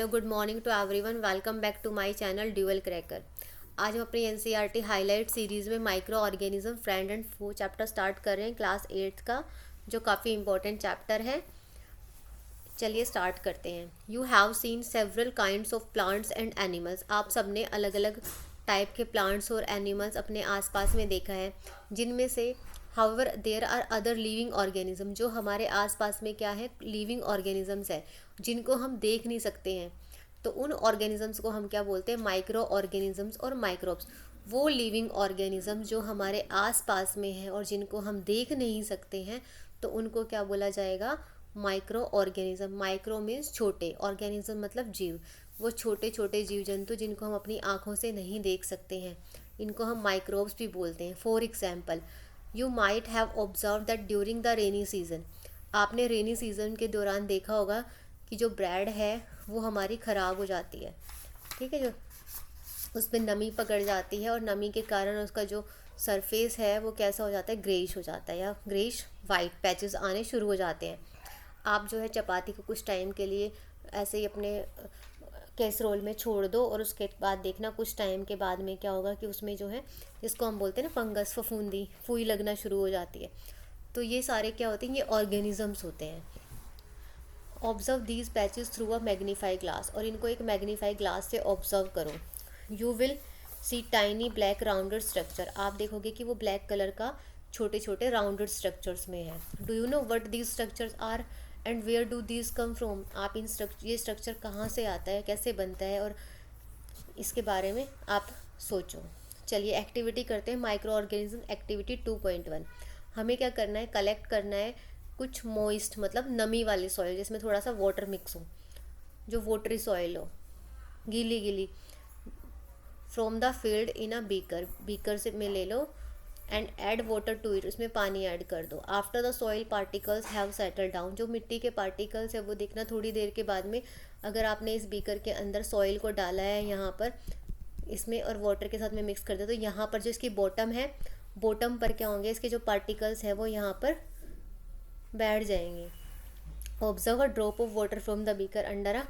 Hello good morning to everyone, welcome back to my channel dual cracker. आज हम अपनी NCERT highlight series में micro organism friend and foe chapter start कर रहे हैं class 8th का, जो काफ़ी इंपॉर्टेंट चैप्टर है। चलिए स्टार्ट करते हैं। You have seen several kinds of plants and animals. आप सब ने अलग अलग टाइप के प्लांट्स और एनिमल्स अपने आसपास में देखा है, जिनमें से however there are other living organism. जो हमारे आसपास में क्या है, लिविंग ऑर्गेनिजम्स है, जिनको हम देख नहीं सकते हैं। तो उन ऑर्गेनिजम्स को हम क्या बोलते हैं, माइक्रो ऑर्गेनिजम्स और माइक्रोब्स। वो लिविंग ऑर्गेनिज्म जो हमारे आसपास में है और जिनको हम देख नहीं सकते हैं, तो उनको क्या बोला जाएगा, माइक्रो ऑर्गेनिज्म। माइक्रो मीन्स छोटे, ऑर्गेनिज्म मतलब जीव। वो छोटे छोटे जीव जंतु जिनको हम अपनी आँखों से नहीं देख सकते हैं, इनको हम माइक्रोब्स भी बोलते हैं। For example, you might have observe that during the rainy season. आपने रेनी सीजन के दौरान देखा होगा कि जो ब्रेड है वो हमारी ख़राब हो जाती है। ठीक है, जो उसमें नमी पकड़ जाती है और नमी के कारण उसका जो सरफेस है वो कैसा हो जाता है, ग्रेइश हो जाता है या ग्रेइश वाइट पैचेस आने शुरू हो जाते हैं। आप जो है चपाती को कुछ टाइम के लिए ऐसे ही अपने कैसरोल में छोड़ दो और उसके बाद देखना कुछ टाइम के बाद में क्या होगा कि उसमें जो है, जिसको हम बोलते हैं ना फंगस, फफूंदी, फूई लगना शुरू हो जाती है। तो ये सारे क्या होते हैं, ये ऑर्गेनिजम्स होते हैं। Observe these patches through a magnify glass. और इनको एक मैग्नीफाई ग्लास से ऑब्जर्व करो। You will see tiny black rounded structure. आप देखोगे कि वो ब्लैक कलर का छोटे छोटे राउंडेड स्ट्रक्चर्स में है। Do you know what these structures are and where do these come from. आप ये स्ट्रक्चर कहाँ से आता है, कैसे बनता है, और इसके बारे में आप सोचो। चलिए एक्टिविटी करते हैं। Micro organism activity 2.1। हमें क्या करना है, कलेक्ट करना है कुछ मॉइस्ट मतलब नमी वाली सॉइल, जिसमें थोड़ा सा वाटर मिक्स हो, जो वाटरी सॉइल हो, गीली गीली, from the field in a beaker. Beaker से में ले लो and add water to it. उसमें पानी ऐड कर दो। After the soil particles have settle down. जो मिट्टी के पार्टिकल्स है वो देखना थोड़ी देर के बाद में, अगर आपने इस बीकर के अंदर सॉइल को डाला है यहाँ पर इसमें और वाटर के साथ में मिक्स कर दो, तो यहाँ पर जो इसकी बॉटम है, बॉटम पर क्या होंगे, इसके जो पार्टिकल्स है वो यहाँ पर बैठ जाएंगे। Observe a drop of water from the beaker under a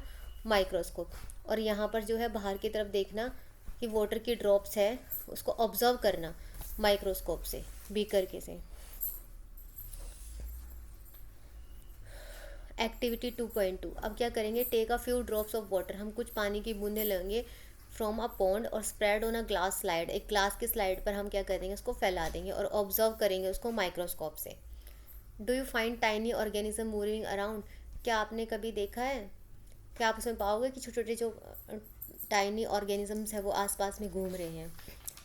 microscope. और यहाँ पर जो है बाहर की तरफ देखना कि वाटर की ड्रॉप्स है, उसको ऑब्जर्व करना माइक्रोस्कोप से, बीकर के से। एक्टिविटी 2.2। अब क्या करेंगे, take a few drops of water. हम कुछ पानी की बूंदें लेंगे फ्रॉम अ पॉन्ड और spread on a glass slide. एक ग्लास की स्लाइड पर हम क्या करेंगे, उसको फैला देंगे और ऑब्जर्व करेंगे उसको माइक्रोस्कोप से। Do you find tiny organism moving around. क्या आपने कभी देखा है, क्या आप उसमें पाओगे कि छोटे छोटे जो टाइनी ऑर्गेनिजम्स है वो आसपास में घूम रहे हैं।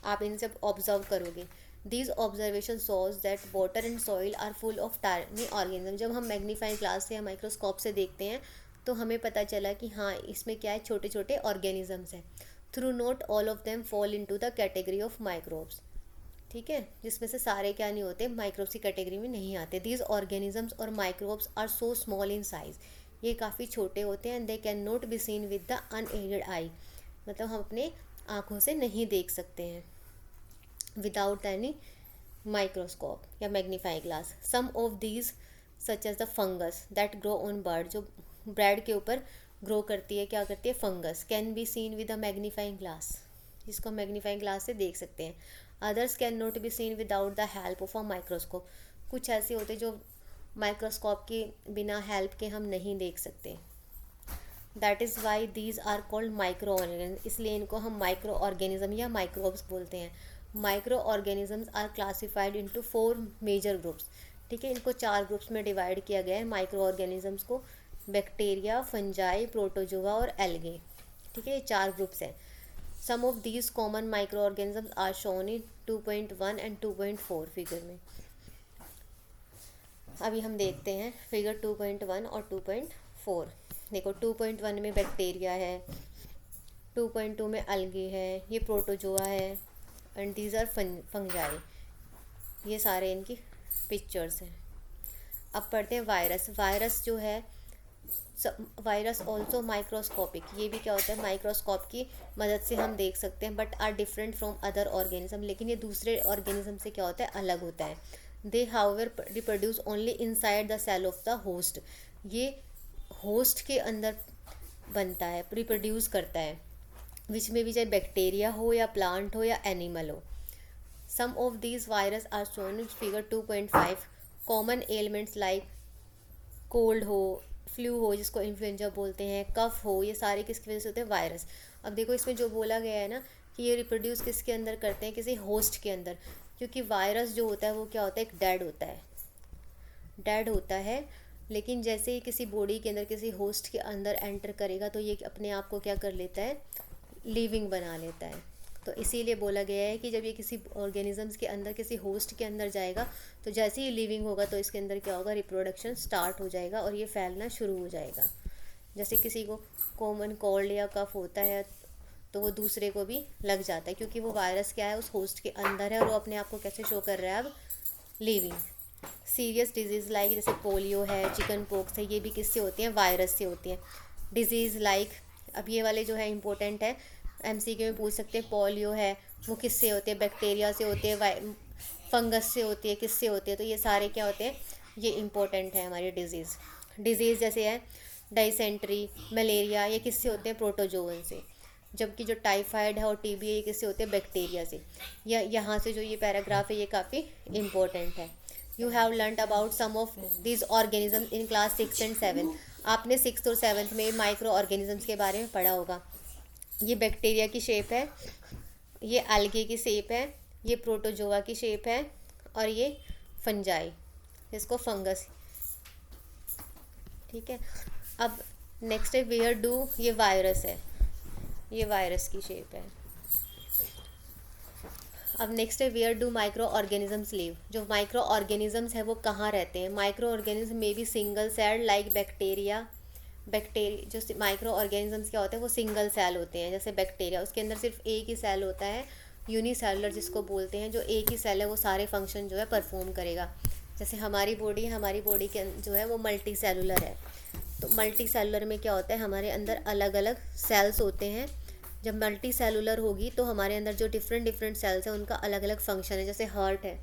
आप इनसे ऑब्जर्व करोगे। These observation shows that water and soil are full of tiny organism. जब हम मैग्नीफाइंग ग्लास से या माइक्रोस्कोप से देखते हैं तो हमें पता चला कि हाँ, इसमें क्या है, छोटे छोटे ऑर्गेनिजम्स हैं। Through not all of them fall into the category of microbes. ठीक है, जिसमें से सारे क्या नहीं होते, माइक्रोब्स की कैटेगरी में नहीं आते। दीज ऑर्गेनिजम्स और microbes are so small in size. ये काफ़ी छोटे होते हैं। And they can not be seen with the unaided eye. मतलब हम अपने आँखों से नहीं देख सकते हैं विदाउट एनी माइक्रोस्कोप या magnifying glass. Some of these such as the fungus that grow on bread. जो ब्रेड के ऊपर ग्रो करती है, क्या करती है, fungus, can be seen with a magnifying glass, जिसको मैग्नीफाइंग ग्लास से देख सकते हैं। Others can not be scene without the help of a microscope. कुछ ऐसे होते जो माइक्रोस्कोप के बिना हेल्प के हम नहीं देख सकते। That is why these are called micro organism. इसलिए इनको हम माइक्रो ऑर्गेनिज्म या माइक्रोब्स बोलते हैं। Micro organisms are classified into 4 major groups. ठीक है, इनको 4 ग्रुप्स में डिवाइड किया गया है माइक्रो ऑर्गेनिजम्स को। बैक्टीरिया, फंजाई, प्रोटोजोआ और एल्गे। ठीक है, ये 4 ग्रुप्स हैं। Some of these common micro organisms are shown in 2.1 and 2.4 figure में। अभी हम देखते हैं फिगर 2.1 और 2.4। देखो 2.1 में बैक्टीरिया है, 2.2 में अलगे है, ये प्रोटोजोआ है, एंड दीज आर फंजाई। ये सारे इनकी पिक्चर्स हैं। अब पढ़ते हैं वायरस। वायरस जो है, वायरस ऑल्सो माइक्रोस्कोपिक। ये भी क्या होता है, माइक्रोस्कोप की मदद से हम देख सकते हैं, but are different from other organism. लेकिन ये दूसरे ऑर्गेनिज्म से क्या होता है, अलग होता है। They however reproduce only inside the cell of the host. ये होस्ट के अंदर बनता है, रिप्रोड्यूस करता है, विच में भी चाहे बैक्टीरिया हो या प्लांट हो या एनिमल हो। Some of these virus are shown in figure 2.5। Common elements like cold हो, फ्लू हो जिसको इन्फ्लुएंजा बोलते हैं, कफ हो, ये सारे किसकी वजह से होते हैं? वायरस। अब देखो इसमें जो बोला गया है ना कि ये रिप्रोड्यूस किसके अंदर करते हैं? किसी होस्ट के अंदर, क्योंकि वायरस जो होता है वो क्या होता है? एक डेड होता है, डेड होता है। लेकिन जैसे ही किसी बॉडी के अंदर किसी होस्ट के अंदर एंटर करेगा तो ये अपने आप को क्या कर लेता है? लिविंग बना लेता है। तो इसीलिए बोला गया है कि जब ये किसी ऑर्गेनिजम्स के अंदर किसी होस्ट के अंदर जाएगा तो जैसे ही लिविंग होगा तो इसके अंदर क्या होगा? रिप्रोडक्शन स्टार्ट हो जाएगा और ये फैलना शुरू हो जाएगा। जैसे किसी को कॉमन कोल्ड या कफ होता है तो वो दूसरे को भी लग जाता है, क्योंकि वो वायरस क्या है? उस होस्ट के अंदर है और वो अपने आप को कैसे शो कर रहा है? अब लिविंग। सीरियस डिजीज़ लाइक जैसे पोलियो है, चिकन पॉक्स है, ये भी किससे होती हैं? वायरस से होती हैं। डिजीज़ लाइक, अब ये वाले जो है इंपॉर्टेंट है, एमसीक्यू में पूछ सकते हैं। पोलियो है वो किससे होते हैं? बैक्टीरिया से होते हैं, फंगस से होती है, किससे होती है? तो ये सारे क्या होते हैं? ये इंपॉर्टेंट है हमारी डिजीज़ जैसे है डाइसेंट्री, मलेरिया, ये किससे होते हैं? प्रोटोजोवन से। जबकि जो टाइफाइड है और टीबी है ये किससे होते हैं? बैक्टीरिया से। या यहाँ से जो ये पैराग्राफ है ये काफ़ी इंपॉर्टेंट है। You have learned about some of this organism in class 6 and 7। आपने 6th और 7th में माइक्रो ऑर्गेनिजम्स के बारे में पढ़ा होगा। ये बैक्टीरिया की शेप है, ये एल्गे की शेप है, ये प्रोटोजोआ की शेप है और ये फंजाई, इसको फंगस। ठीक है। अब नेक्स्ट है वेयर डू, ये वायरस है, ये वायरस की शेप है। अब नेक्स्ट है where do micro organisms live. जो माइक्रो ऑर्गेनिजम्स है वो कहाँ रहते हैं? माइक्रो ऑर्गेनिज्म में भी सिंगल सेल लाइक बैक्टीरिया। जो माइक्रो ऑर्गेनिजम्स क्या होते हैं? वो सिंगल सेल होते हैं। जैसे बैक्टीरिया, उसके अंदर सिर्फ एक ही सेल होता है, यूनिसेलुलर जिसको बोलते हैं। जो एक ही सेल है वो सारे फंक्शन जो है परफॉर्म करेगा। जैसे हमारी बॉडी के जो है वो मल्टी सेलुलर है। तो मल्टी सेलुलर में क्या होता है? हमारे अंदर अलग अलग सेल्स होते हैं। जब मल्टी सेलुलर होगी तो हमारे अंदर जो डिफरेंट सेल्स हैं उनका अलग अलग फंक्शन है। जैसे हार्ट है,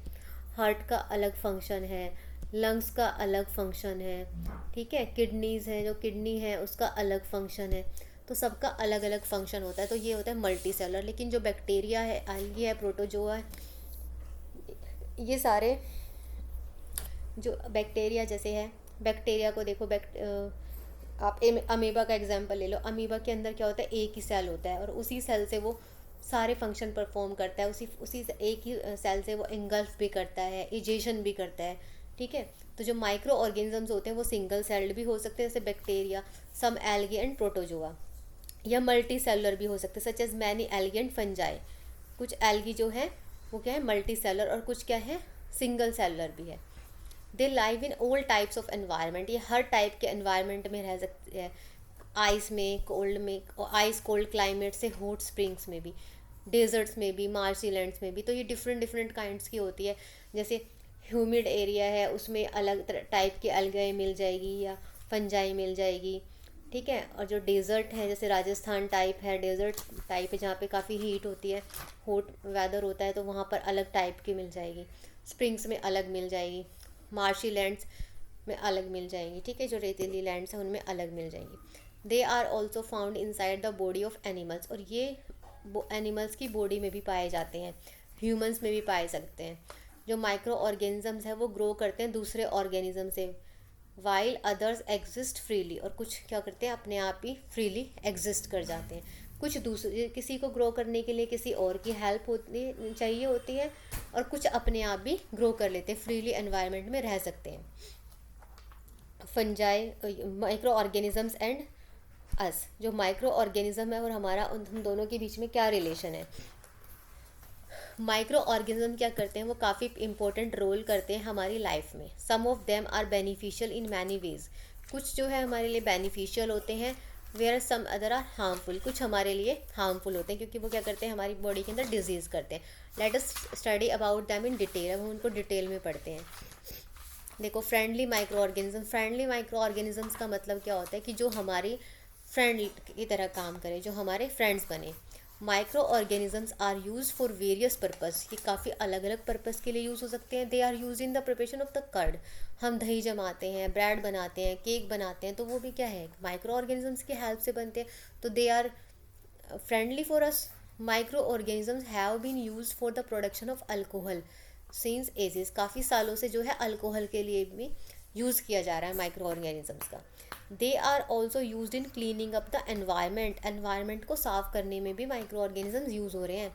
हार्ट का अलग फंक्शन है, लंग्स का अलग फंक्शन है, ठीक है। किडनीज़ है, जो किडनी है उसका अलग फंक्शन है। तो सबका अलग अलग फंक्शन होता है, तो ये होता है मल्टी सेलुलर। लेकिन जो बैक्टीरिया है, एल्गी है, प्रोटोजोआ है, ये सारे जो बैक्टीरिया जैसे है, बैक्टीरिया को देखो, आप अमीबा का एग्जांपल ले लो। अमीबा के अंदर क्या होता है? एक ही सेल होता है और उसी सेल से वो सारे फंक्शन परफॉर्म करता है। उसी एक ही सेल से वो इंगल्फ भी करता है, इजेशन भी करता है, ठीक है। तो जो माइक्रो ऑर्गेनिजम्स होते हैं वो सिंगल सेल्ड भी हो सकते हैं, जैसे bacteria, some algae and protozoa, या मल्टी सेलुलर भी हो सकते हैं, such as many algae and fungi. कुछ एल्गी जो है वो क्या है? मल्टी सेलुलर, और कुछ क्या है? सिंगल सेलुलर भी है। They live in all types of environment, ये हर टाइप के एनवायरनमेंट में रह सकते हैं। आइस में, कोल्ड में, आइस कोल्ड क्लाइमेट से हॉट स्प्रिंग्स में भी, डेजर्ट्स में भी, मार्शी लैंड्स में भी। तो ये डिफरेंट काइंड्स की होती है। जैसे ह्यूमिड एरिया है उसमें अलग टाइप की एल्गाई मिल जाएगी या फंजाई मिल जाएगी, ठीक है। और जो डेजर्ट है, जैसे राजस्थान टाइप है, डेजर्ट टाइप है जहाँ पे काफ़ी हीट होती है, हॉट वेदर होता है, तो वहाँ पर अलग टाइप की मिल जाएगी। स्प्रिंग्स में अलग मिल जाएगी, मार्शी लैंड्स में अलग मिल जाएंगी, ठीक है। जो रेतीली लैंड्स हैं उनमें अलग मिल जाएंगी। They are also found inside the body of animals, और ये एनिमल्स की बॉडी में भी पाए जाते हैं, ह्यूमंस में भी पाए सकते हैं। जो माइक्रो ऑर्गेनिजम्स हैं वो ग्रो करते हैं दूसरे ऑर्गेनिज्म से, वाइल अदर्स एग्जिस्ट फ्रीली, और कुछ क्या करते हैं? अपने आप ही फ्रीली एग्जिस्ट कर जाते हैं। कुछ दूसरे, किसी को ग्रो करने के लिए किसी और की हेल्प चाहिए होती है, और कुछ अपने आप भी ग्रो कर लेते हैं, फ्रीली एनवायरनमेंट में रह सकते हैं। फंजाई, माइक्रो ऑर्गेनिजम्स एंड अस, जो माइक्रो ऑर्गेनिज्म है और हमारा, हम दोनों के बीच में क्या रिलेशन है? माइक्रो ऑर्गेनिज्म क्या करते हैं? वो काफ़ी इंपॉर्टेंट रोल करते हैं हमारी लाइफ में। Some of them are beneficial in many ways, कुछ जो है हमारे लिए बेनिफिशियल होते हैं, where some other are harmful, कुछ हमारे लिए हार्मफुल होते हैं, क्योंकि वो क्या करते हैं? हमारी बॉडी के अंदर डिजीज़ करते हैं। Let us study about them in detail, अब हम उनको डिटेल में पढ़ते हैं। देखो, फ्रेंडली माइक्रो ऑर्गेनिजम्स का मतलब क्या होता है? कि जो हमारी फ्रेंड की तरह काम करे, जो हमारे फ्रेंड्स बने। Micro organisms are use for various purpose, ये काफ़ी अलग अलग पर्पस के लिए यूज़ हो सकते हैं। They are use in the preparation of the curd, हम दही जमाते हैं, ब्रेड बनाते हैं, केक बनाते हैं, तो वो भी क्या है, माइक्रो ऑर्गेनिजम्स की हेल्प से बनते हैं, तो they are friendly for us. Micro organisms have been use for the production of alcohol since ages, काफ़ी सालों से जो है अल्कोहल के लिए भी यूज़ किया जा रहा है माइक्रो ऑर्गेनिजम्स का। They are also use in cleaning up the environment, environment को साफ करने में भी माइक्रो ऑर्गेनिजम्स यूज़ हो रहे हैं।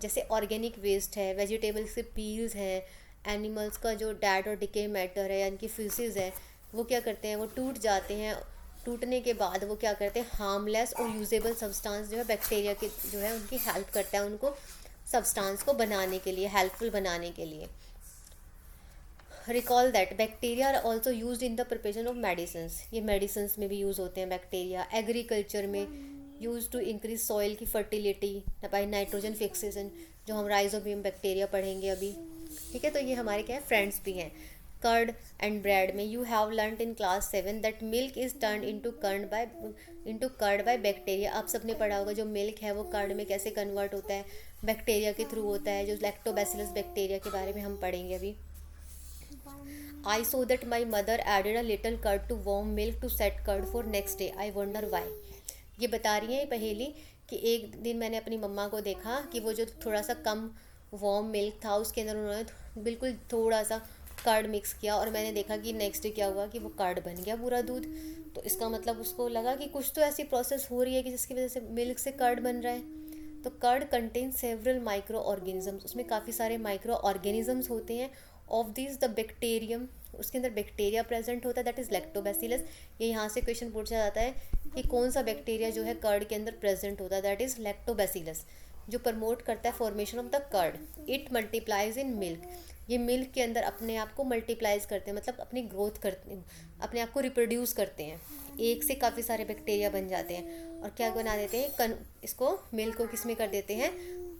जैसे ऑर्गेनिक वेस्ट है, वेजिटेबल्स के पील्स हैं, एनिमल्स का जो डेड और डिके मैटर है यानी कि फिसेस है, वो क्या करते हैं, वो टूट जाते हैं, टूटने के बाद वो क्या करते हैं, हार्मलेस और यूजेबल सब्सटेंस जो है बैक्टीरिया के जो है उनकी हेल्प करता है उनको सब्सटेंस को बनाने के लिए, हेल्पफुल बनाने के लिए। Recall that bacteria are also use in the preparation of medicines, ये मेडिसिन्स में भी यूज़ होते हैं बैक्टीरिया। एग्रीकल्चर में यूज टू इंक्रीज सॉइल की फर्टिलिटी बाई नाइट्रोजन फिक्सेशन, जो हम राइजोबियम बैक्टीरिया पढ़ेंगे अभी, ठीक है। तो ये हमारे क्या है, फ्रेंड्स भी हैं। कर्ड एंड ब्रेड में you have learn in class 7 that milk is turn into curd by bacteria, आप सबने पढ़ा होगा जो मिल्क है वो कर्ड में कैसे कन्वर्ट होता है, बैक्टीरिया के थ्रू होता है, जो लैक्टोबैसिलस बैक्टीरिया के बारे में हम पढ़ेंगे अभी। I saw that my mother added a little curd to warm milk to set curd for next day. I wonder why. ये बता रही है पहेली कि एक दिन मैंने अपनी मम्मा को देखा कि वो जो थोड़ा सा कम वार्म मिल्क था उसके अंदर उन्होंने बिल्कुल थोड़ा सा कर्ड मिक्स किया, और मैंने देखा कि नेक्स्ट डे क्या हुआ कि वो कर्ड बन गया पूरा दूध। तो इसका मतलब उसको लगा कि कुछ तो ऐसी प्रोसेस हो रही है कि जिसकी वजह से मिल्क से कर्ड बन रहा है। तो curd contain several micro organisms, उसमें काफ़ी सारे माइक्रो ऑर्गेनिजम्स होते हैं। ऑफ दिस द बैक्टीरियम, उसके अंदर बैक्टीरिया प्रेजेंट होता है दैट इज़ लैक्टोबैसिलस। ये यहाँ से क्वेश्चन पूछा जाता है कि कौन सा बैक्टीरिया जो है कर्ड के अंदर प्रेजेंट होता है, दैट इज़ लैक्टोबैसिलस, जो प्रमोट करता है formation of the curd. It multiplies in milk, ये मिल्क के अंदर अपने आप को मल्टीप्लाइज करते हैं, मतलब अपनी ग्रोथ करते हैं, अपने आप को रिप्रोड्यूस करते हैं। एक से काफ़ी सारे बैक्टीरिया बन जाते हैं और क्या बना देते हैं, इसको मिल्क को किस में कर देते हैं,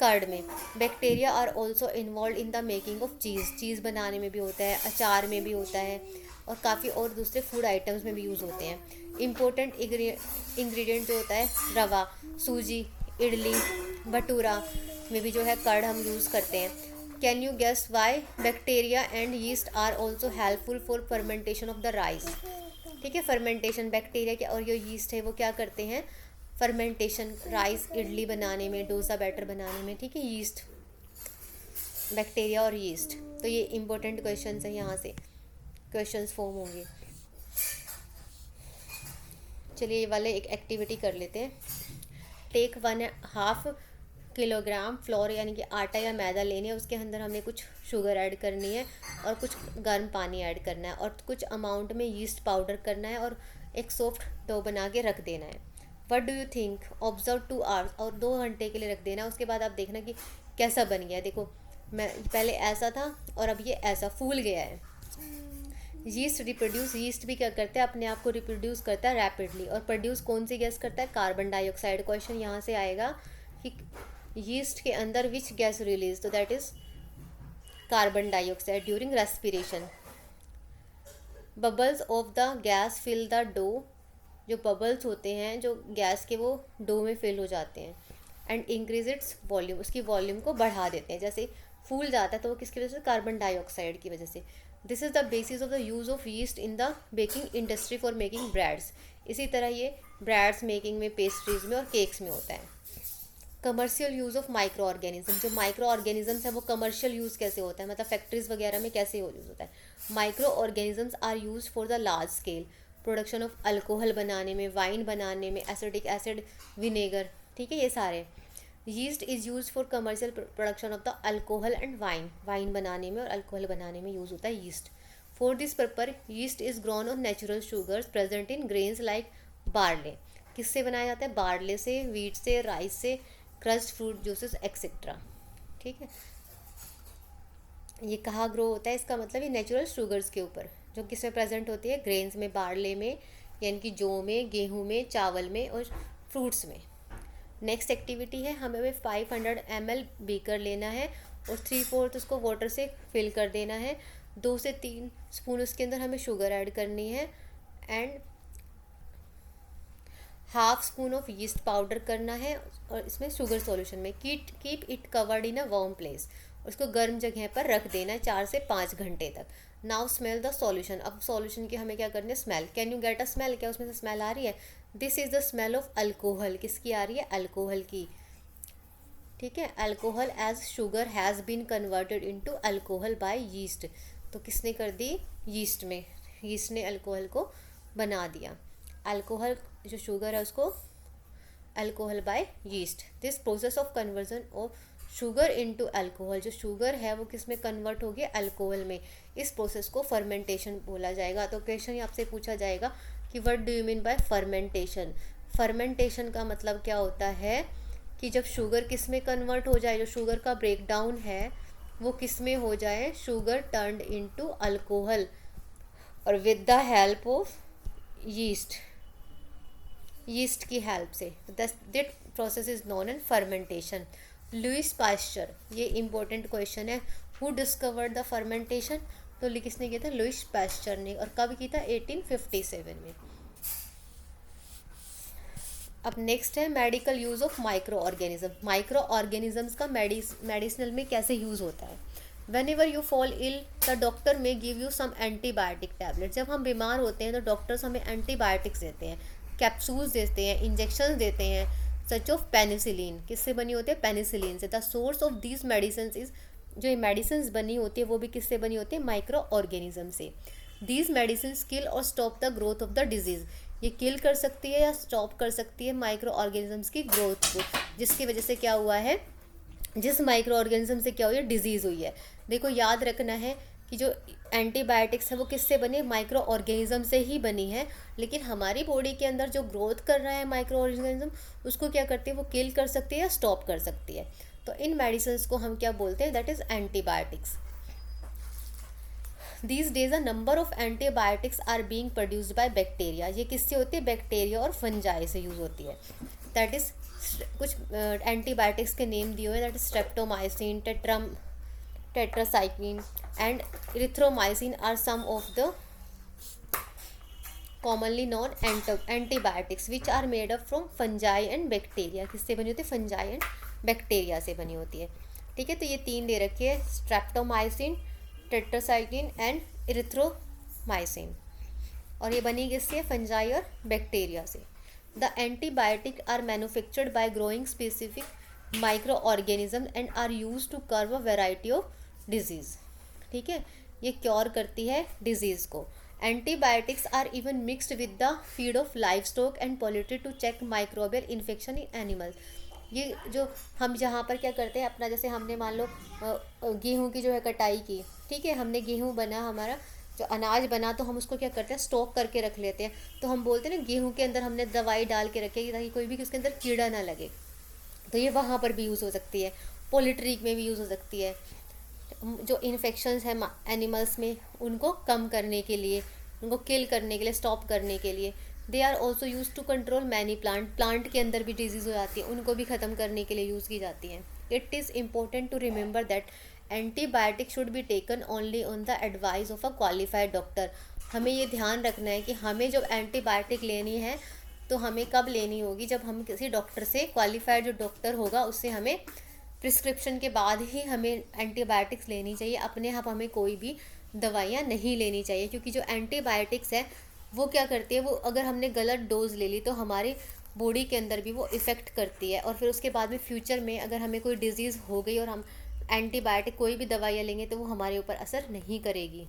कर्ड में। Bacteria are also involve in the making of cheese, cheese बनाने में भी होता है, अचार में भी होता है, और काफ़ी और दूसरे फूड आइटम्स में भी यूज़ होते हैं। इम्पोर्टेंट इंग्रेडिएंट जो होता है रवा, सूजी, इडली, भटूरा में भी जो है कर्ड हम यूज़ करते हैं। Can you guess why bacteria and yeast are also helpful for fermentation of the rice. ठीक है, फर्मेंटेशन बैक्टीरिया के और जो यीस्ट है वो क्या करते हैं, फर्मेंटेशन, राइस इडली बनाने में, डोसा बैटर बनाने में, ठीक है, यीस्ट, बैक्टीरिया और यीस्ट। तो ये इंपॉर्टेंट क्वेश्चन है, यहाँ से क्वेश्चंस फॉर्म होंगे। चलिए ये वाले एक एक्टिविटी कर लेते हैं। टेक 1/2 किलोग्राम फ्लोर यानी कि आटा या मैदा लेने हैं, उसके अंदर हमने कुछ शुगर ऐड करनी है और कुछ गर्म पानी ऐड करना है और कुछ अमाउंट में यीस्ट पाउडर करना है और एक सॉफ्ट डो बना के रख देना है। What do you think, observe 2 hours, और 2 घंटे के लिए रख देना। उसके बाद आप देखना कि कैसा बन गया। देखो मैं पहले ऐसा था और अब ये ऐसा फूल गया है। यीस्ट रिप्रोड्यूस, यीस्ट भी क्या करता है, अपने आप को रिप्रोड्यूस करता है रैपिडली, और प्रोड्यूस कौन सी गैस करता है, कार्बन डाइऑक्साइड। क्वेश्चन यहाँ से आएगा कि यीस्ट के अंदर विच गैस रिलीज, तो that is carbon dioxide during respiration. Bubbles of the gas fill the dough, जो बबल्स होते हैं जो गैस के वो डो में फिल हो जाते हैं। एंड इंक्रीज इट्स वॉल्यूम, उसकी वॉल्यूम को बढ़ा देते हैं। जैसे फूल जाता है तो वो किसकी वजह से, कार्बन डाइऑक्साइड की वजह से। This is the basis of the use of yeast in the baking industry for making breads. इसी तरह ये ब्रेड्स मेकिंग में, पेस्ट्रीज में और केक्स में होता है। Commercial use of micro organism, जो माइक्रो ऑर्गेनिजम्स है वो कमर्शियल यूज़ कैसे होता है, मतलब फैक्ट्रीज वगैरह में कैसे यूज़ होता है। Micro organisms are use for the large scale production of alcohol बनाने में, वाइन बनाने में, एसिडिक एसिड, विनेगर, ठीक है, ये सारे। Yeast is use for commercial production of the alcohol and wine, wine बनाने में और अल्कोहल बनाने में यूज़ होता है yeast. For this purpose yeast is grown on natural sugars present in grains like barley. किससे बनाया जाता है, बार्ले से, वीट से, राइस से, क्रस्ड फ्रूट जूसेस एक्सेट्रा। ठीक है, ये कहाँ ग्रो होता है, इसका मतलब ये नेचुरल शुगर्स के ऊपर, जो किस में प्रेजेंट होती है, ग्रेन्स में, बार्ले में यानी कि जौ में, गेहूँ में, चावल में और फ्रूट्स में। नेक्स्ट एक्टिविटी है, हमें 500 ml बीकर लेना है और 3/4 उसको वाटर से फिल कर देना है। 2 से 3 स्पून उसके अंदर हमें शुगर ऐड करनी है and half spoon of yeast powder करना है और इसमें शुगर सॉल्यूशन में keep it covered in a warm place, उसको गर्म जगह पर रख देना है 4 से 5 घंटे तक। नाउ स्मेल द सॉल्यूशन, अब सॉल्यूशन की हमें क्या करनी है, smell. Can you get a smell, क्या उसमें से स्मेल आ रही है? This is the smell of alcohol, किसकी आ रही है? अल्कोहल की। ठीक है, alcohol as sugar has been converted into alcohol by yeast, तो किसने कर दी? यीस्ट में, यीस्ट ने अल्कोहल को बना दिया। अल्कोहल जो शुगर है उसको alcohol by yeast. This process of conversion of sugar into alcohol, जो शुगर है वो किस में कन्वर्ट हो गया? अल्कोहल में। इस प्रोसेस को फर्मेंटेशन बोला जाएगा। तो क्वेश्चन आपसे पूछा जाएगा कि what do you mean by fermentation. Fermentation का मतलब क्या होता है कि जब शुगर किस में कन्वर्ट हो जाए, जो शुगर का ब्रेक डाउन है वो किस में हो जाए? शुगर टर्न्ड इनटू अल्कोहल, और with the help of yeast, yeast की हेल्प से। That process is known as fermentation. Louis Pasteur, ये इंपॉर्टेंट क्वेश्चन है। हु डिस्कवर्ड द फर्मेंटेशन, तो किसने किया था? लुईस पास्चर ने। और कब किया था? 1857 में। अब नेक्स्ट है medical use of micro organism. Micro organisms का मेडिसिनल में कैसे यूज़ होता है? Whenever you fall ill the doctor may give you some antibiotic tablet. जब हम बीमार होते हैं तो डॉक्टर्स हमें एंटीबायोटिक्स देते हैं, कैप्सूल्स देते हैं, इंजेक्शन देते हैं, सच ऑफ पेनिसिलिन। किससे बनी होती है? पेनिसिलिन से। The source of these medicine is, जो ये मेडिसिन बनी होती है वो भी किससे बनी होती है? माइक्रो ऑर्गेनिज्म से। दीज मेडिसिन किल और stop the growth of the disease, ये किल कर सकती है या स्टॉप कर सकती है माइक्रो ऑर्गेनिजम्स की ग्रोथ को, जिसकी वजह से क्या हुआ है? जिस माइक्रो ऑर्गेनिज्म से क्या हुई है? डिजीज़ हुई है। देखो याद रखना है कि जो एंटीबायोटिक्स है वो किससे बनी है? माइक्रो ऑर्गेनिज्म से ही बनी है। लेकिन हमारी बॉडी के अंदर जो ग्रोथ कर रहा है माइक्रो ऑर्गेनिज्म, उसको क्या करती है? वो किल कर सकती है या स्टॉप कर सकती है। तो इन मेडिसिन को हम क्या बोलते हैं? That is antibiotics. These days a number of antibiotics are being produced by bacteria। ये किससे होती है? बैक्टीरिया और फंजाई से यूज़ होती है। दैट इज़ कुछ एंटीबायोटिक्स के नेम दिए हुए हैं, that is streptomycin, tetracycline and erythromycin are some of the commonly known antibiotics which are made up from fungi and bacteria. किससे बनी होती है? फंजाई एंड बैक्टीरिया से बनी होती है। ठीक है, तो ये 3 दे रखे हैं, स्ट्रेप्टोमाइसिन, टेट्रासाइक्लिन एंड इरिथ्रोमाइसिन, और ये बनी किससे? फंजाई और बैक्टीरिया से। The antibiotic are manufactured by growing specific micro organism and are use to cure a variety of disease. ठीक है, ये क्योर करती है डिजीज़ को। Antibiotics are even mixed with the feed of livestock and poultry to check microbial infection in animals. ये जो हम जहाँ पर क्या करते हैं अपना, जैसे हमने मान लो गेहूँ की जो है कटाई की, ठीक है, हमने गेहूँ बना, हमारा जो अनाज बना, तो हम उसको क्या करते हैं? स्टॉक करके रख लेते हैं। तो हम बोलते हैं ना गेहूँ के अंदर हमने दवाई डाल के रखी है ताकि कोई भी उसके अंदर कीड़ा ना लगे। तो ये वहाँ पर भी यूज़ हो सकती है, पोल्ट्री में भी यूज़ हो सकती है। जो इन्फेक्शंस है एनिमल्स में उनको कम करने के लिए, उनको किल करने के लिए, स्टॉप करने के लिए। They are also use to control many plant के अंदर भी डिजीज़ हो जाती है, उनको भी ख़त्म करने के लिए यूज़ की जाती हैं। It is important to remember that antibiotic should be taken only on the advice of a qualified doctor. हमें ये ध्यान रखना है कि हमें जब एंटीबायोटिक लेनी है तो हमें कब लेनी होगी? जब हम किसी डॉक्टर से, क्वालिफाइड जो डॉक्टर होगा उससे हमें प्रिस्क्रिप्शन के बाद ही हमें एंटीबायोटिक्स लेनी चाहिए। अपने आप हमें कोई भी दवाइयाँ नहीं लेनी चाहिए, क्योंकि जो एंटीबायोटिक्स है वो क्या करती है, वो अगर हमने गलत डोज ले ली तो हमारी बॉडी के अंदर भी वो इफ़ेक्ट करती है, और फिर उसके बाद में फ्यूचर में अगर हमें कोई डिजीज़ हो गई और हम एंटीबायोटिक कोई भी दवाइयाँ लेंगे तो वो हमारे ऊपर असर नहीं करेगी।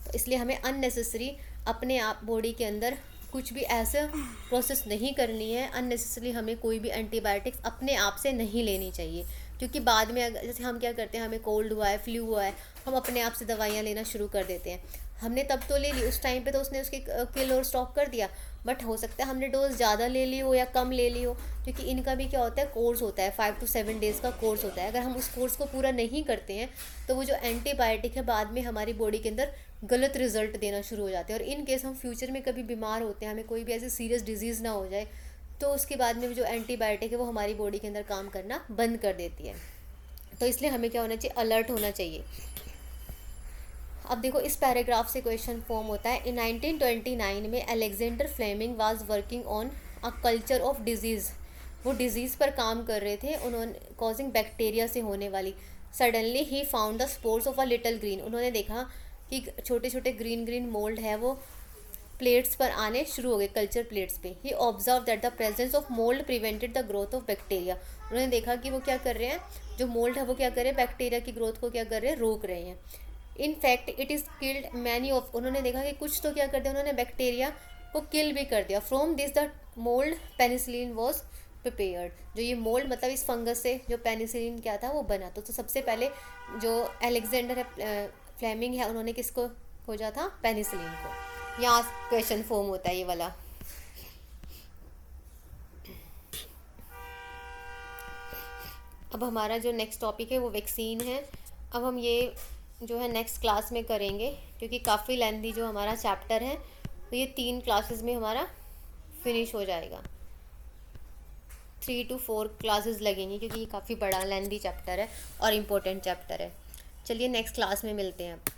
तो इसलिए हमें अननेसेसरी अपने आप बॉडी के अंदर कुछ भी ऐसे प्रोसेस नहीं करनी है। अननेसेसरी हमें कोई भी एंटीबायोटिक्स अपने आप से नहीं लेनी चाहिए, क्योंकि बाद में जैसे हम क्या करते हैं, हमें कोल्ड हुआ है, फ्लू हुआ है, हम अपने आप से दवाइयाँ लेना शुरू कर देते हैं। हमने तब तो ले ली, उस टाइम पे तो उसने उसकी किल और स्टॉप कर दिया, बट हो सकता है हमने डोज ज़्यादा ले ली हो या कम ले ली हो, क्योंकि इनका भी क्या होता है, कोर्स होता है, 5 to 7 डेज़ का कोर्स होता है। अगर हम उस कोर्स को पूरा नहीं करते हैं तो वो जो एंटीबायोटिक है बाद में हमारी बॉडी के अंदर गलत रिजल्ट देना शुरू हो जाते हैं। और इन केस हम फ्यूचर में कभी बीमार होते हैं, हमें कोई भी ऐसी सीरियस डिजीज़ ना हो जाए, तो उसके बाद में जो एंटीबायोटिक है वो हमारी बॉडी के अंदर काम करना बंद कर देती है। तो इसलिए हमें क्या होना चाहिए, अलर्ट होना चाहिए। अब देखो इस पैराग्राफ से क्वेश्चन फॉर्म होता है। इन 1929 में Alexander Fleming was working on a culture of disease, वो डिजीज़ पर काम कर रहे थे उन्होंने, कॉजिंग बैक्टीरिया से होने वाली। Suddenly he found the spores of a little green, उन्होंने देखा कि छोटे छोटे ग्रीन ग्रीन मोल्ड है वो प्लेट्स पर आने शुरू हो गए, कल्चर प्लेट्स पे। He observe that the presence of mould prevented the growth of bacteria, उन्होंने देखा कि वो क्या कर रहे हैं, जो मोल्ड है वो क्या कर रहे हैं, बैक्टीरिया की ग्रोथ को क्या कर रहे हैं, रोक रहे हैं। In fact it is killed many of, उन्होंने देखा कि कुछ तो क्या कर दिया उन्होंने, बैक्टीरिया को किल भी कर दिया। From this the mould penicillin was prepared, जो ये मोल्ड मतलब इस फंगस से जो पेनिसिलिन क्या था वो बना। तो सबसे पहले जो अलेक्जेंडर फ्लेमिंग है उन्होंने किसको खोजा था, पेनिसिलिन को। यहाँ क्वेश्चन फॉर्म होता है ये वाला। अब हमारा जो नेक्स्ट टॉपिक है वो वैक्सीन है। अब हम ये जो है नेक्स्ट क्लास में करेंगे, क्योंकि काफ़ी लेंथी जो हमारा चैप्टर है, तो ये 3 क्लासेस में हमारा फिनिश हो जाएगा। 3 to 4 क्लासेस लगेंगी, क्योंकि ये काफ़ी बड़ा लेंथी चैप्टर है और इम्पोर्टेंट चैप्टर है। चलिए नेक्स्ट क्लास में मिलते हैं अब।